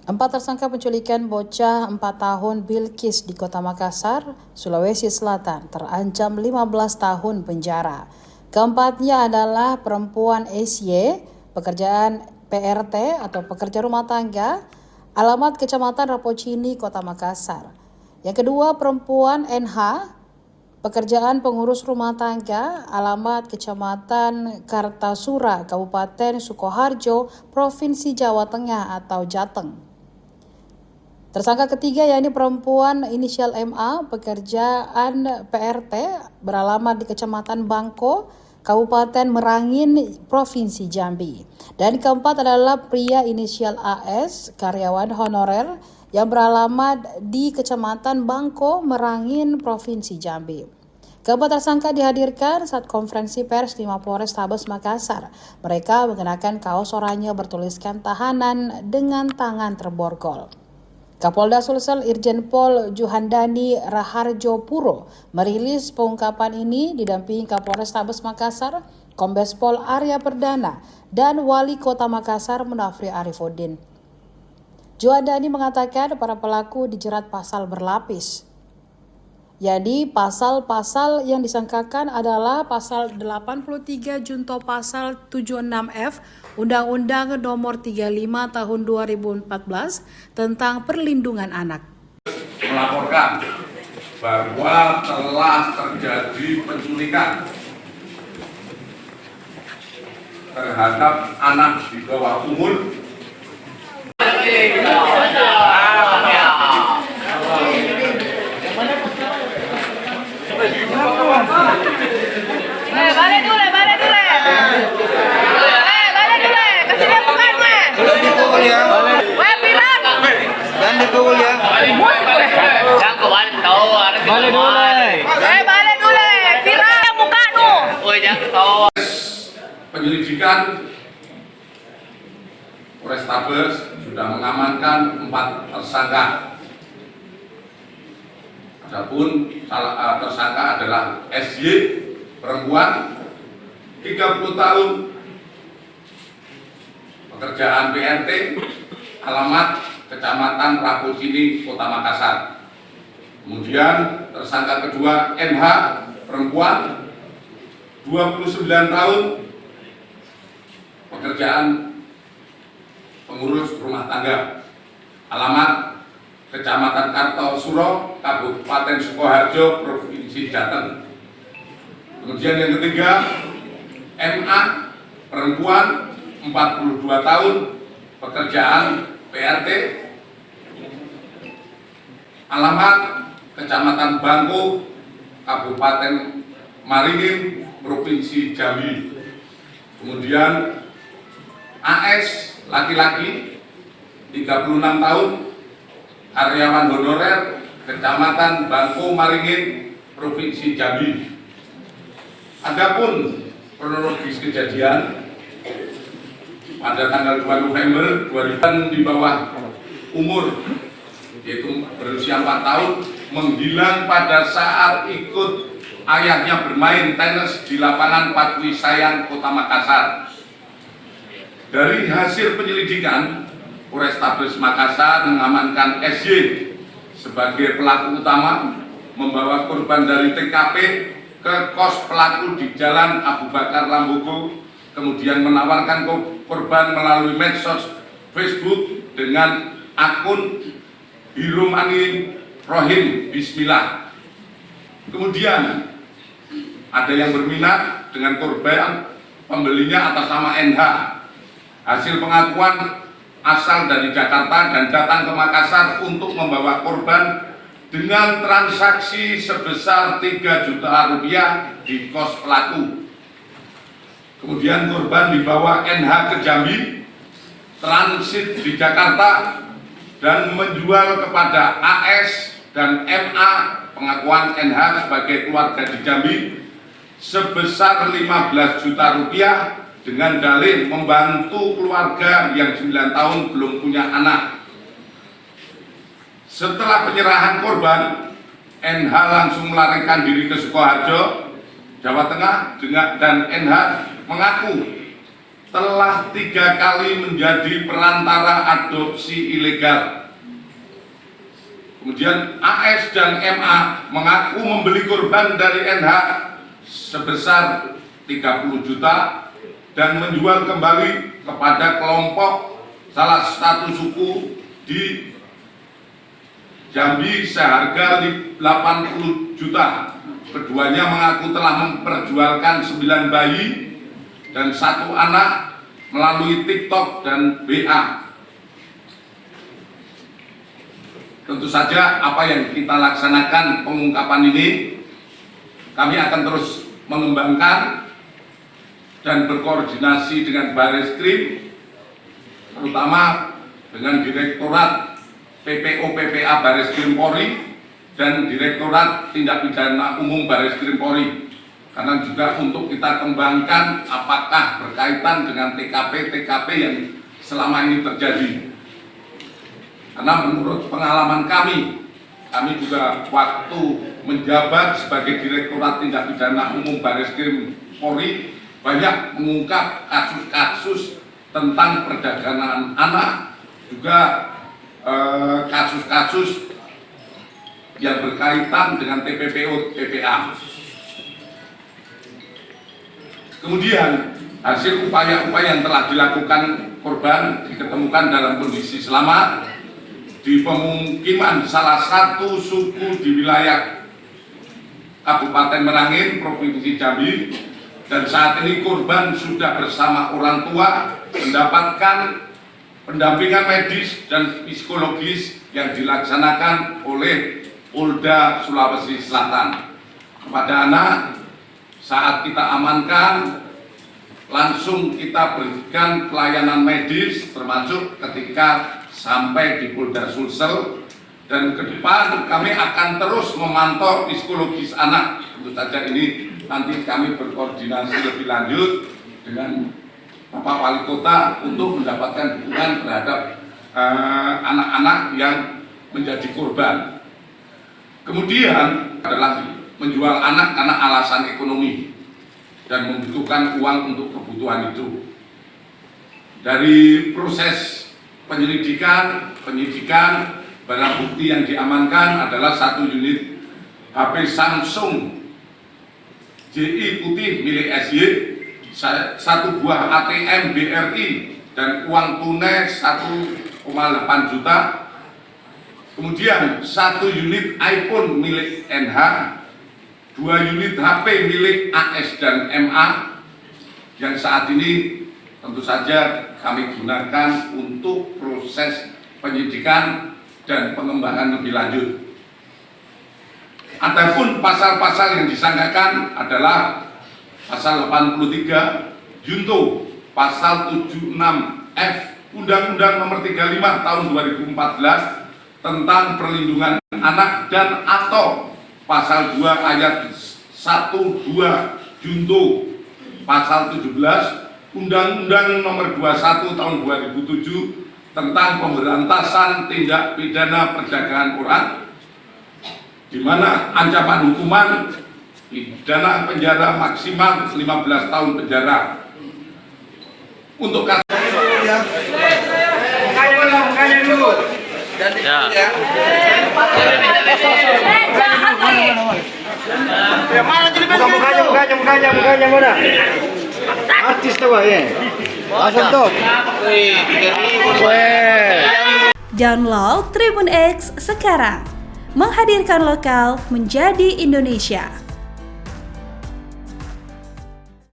Empat tersangka penculikan bocah 4 tahun Bilqis di Kota Makassar, Sulawesi Selatan terancam 15 tahun penjara. Keempatnya adalah perempuan SY, pekerjaan PRT atau pekerja rumah tangga, alamat Kecamatan Rapocini, Kota Makassar. Yang kedua perempuan NH, pekerjaan pengurus rumah tangga, alamat Kecamatan Kartasura, Kabupaten Sukoharjo, Provinsi Jawa Tengah atau Jateng. Tersangka ketiga yakni perempuan inisial MA, pekerjaan PRT, beralamat di Kecamatan Bangko, Kabupaten Merangin, Provinsi Jambi. Dan keempat adalah pria inisial AS, karyawan honorer yang beralamat di Kecamatan Bangko, Merangin, Provinsi Jambi. Keempat tersangka dihadirkan saat konferensi pers di Mapolres Tabes Makassar. Mereka mengenakan kaos oranye bertuliskan tahanan dengan tangan terborgol. Kapolda Sulsel Irjen Pol Juhandani Raharjo Puro merilis pengungkapan ini didampingi Kapolres Tabes Makassar, Kombes Pol Arya Perdana, dan Wali Kota Makassar Munafri Arifuddin. Juhandani mengatakan para pelaku dijerat pasal berlapis. Jadi pasal-pasal yang disangkakan adalah pasal 83 junto pasal 76F Undang-Undang Nomor 35 Tahun 2014 tentang Perlindungan Anak. Melaporkan bahwa telah terjadi penculikan terhadap anak di bawah umur. Balik dulu. Kasih dia bukannya. Dipukul ya. Bilang. Dan dipukul ya. Jangan kau balik tahu ada Balik dulu. Balik dulu. Bilang muka nu. Oh jangan tahu. Penyelidikan Polres Tabes sudah mengamankan 4 tersangka. Adapun tersangka adalah SY, perempuan 30 tahun, pekerjaan PRT, alamat Kecamatan Rapocini, Kota Makassar. Kemudian tersangka kedua NH, perempuan 29 tahun, pekerjaan pengurus rumah tangga, alamat Kecamatan Kartasura, Kabupaten Sukoharjo, Provinsi Jateng. Kemudian yang ketiga MA, perempuan 42 tahun, pekerjaan PRT, alamat Kecamatan Bangko, Kabupaten Maringin, Provinsi Jambi. Kemudian AS, laki-laki 36 tahun, karyawan honorer, Kecamatan Bangko Maringin, Provinsi Jambi. Adapun kronologis kejadian pada tanggal 2 November 2000 di bawah umur, yaitu berusia 4 tahun, menghilang pada saat ikut ayahnya bermain tenis di lapangan Patwi Sayang, Kota Makassar. Dari hasil penyelidikan, Polrestabes Makassar mengamankan SY sebagai pelaku utama, membawa korban dari TKP ke kos pelaku di Jalan Abu Bakar Lambogo, kemudian menawarkan korban melalui medsos Facebook dengan akun Hirumani Rohim Bismillah. Kemudian ada yang berminat dengan korban, pembelinya atas nama NH. Hasil pengakuan asal dari Jakarta dan datang ke Makassar untuk membawa korban dengan transaksi sebesar 3 juta rupiah di kos pelaku. Kemudian korban dibawa NH ke Jambi, transit di Jakarta, dan menjual kepada AS dan MA, pengakuan NH sebagai keluarga di Jambi, sebesar 15 juta rupiah dengan dalih membantu keluarga yang 9 tahun belum punya anak. Setelah penyerahan korban, NH langsung melarikan diri ke Sukoharjo, Jawa Tengah, dan NH mengaku telah 3 kali menjadi perantara adopsi ilegal. Kemudian AS dan MA mengaku membeli korban dari NH sebesar 30 juta dan menjual kembali kepada kelompok salah satu suku di Jambi seharga 80 juta. Keduanya mengaku telah memperjualkan 9 bayi dan 1 anak melalui TikTok dan WA. Tentu saja apa yang kita laksanakan pengungkapan ini, kami akan terus mengembangkan dan berkoordinasi dengan Bareskrim, terutama dengan Direktorat PPO PPA Bareskrim Polri dan Direktorat Tindak Pidana Umum Bareskrim Polri, karena juga untuk kita kembangkan apakah berkaitan dengan TKP yang selama ini terjadi. Karena menurut pengalaman kami juga waktu menjabat sebagai Direktorat Tindak Pidana Umum Bareskrim Polri banyak mengungkap kasus-kasus tentang perdagangan anak, juga kasus-kasus yang berkaitan dengan TPPO TPA. Kemudian hasil upaya-upaya yang telah dilakukan korban diketemukan dalam kondisi selamat di pemukiman salah satu suku di wilayah Kabupaten Merangin, Provinsi Jambi, dan saat ini korban sudah bersama orang tua mendapatkan pendampingan medis dan psikologis yang dilaksanakan oleh Polda Sulawesi Selatan. Kepada anak, saat kita amankan, langsung kita berikan pelayanan medis, termasuk ketika sampai di Polda Sulsel, dan ke depan kami akan terus memantau psikologis anak. Tentu saja ini nanti kami berkoordinasi lebih lanjut dengan Bapak Wali Kota untuk mendapatkan dukungan terhadap anak-anak yang menjadi korban. Kemudian adalah menjual anak karena alasan ekonomi dan membutuhkan uang untuk kebutuhan itu. Dari proses penyidikan, barang bukti yang diamankan adalah 1 unit HP Samsung JI putih milik SY, 1 buah ATM BRI, dan uang tunai 1,8 juta. Kemudian 1 unit iPhone milik NH, 2 unit HP milik AS dan MA, yang saat ini tentu saja kami gunakan untuk proses penyidikan dan pengembangan lebih lanjut. Adapun pasal-pasal yang disangkakan adalah pasal 83 Junto, pasal 76F Undang-Undang Nomor 35 Tahun 2014 tentang perlindungan anak, dan atau pasal 2 ayat 1-2 Junto, pasal 17 Undang-Undang Nomor 21 Tahun 2007 tentang pemberantasan tindak pidana perdagangan orang, di mana ancaman hukuman pidana penjara maksimal 15 tahun penjara. Untuk kasus mukanya mana? Artis tuh ya. Langsung tuh. Download Tribun X sekarang. Menghadirkan lokal menjadi Indonesia.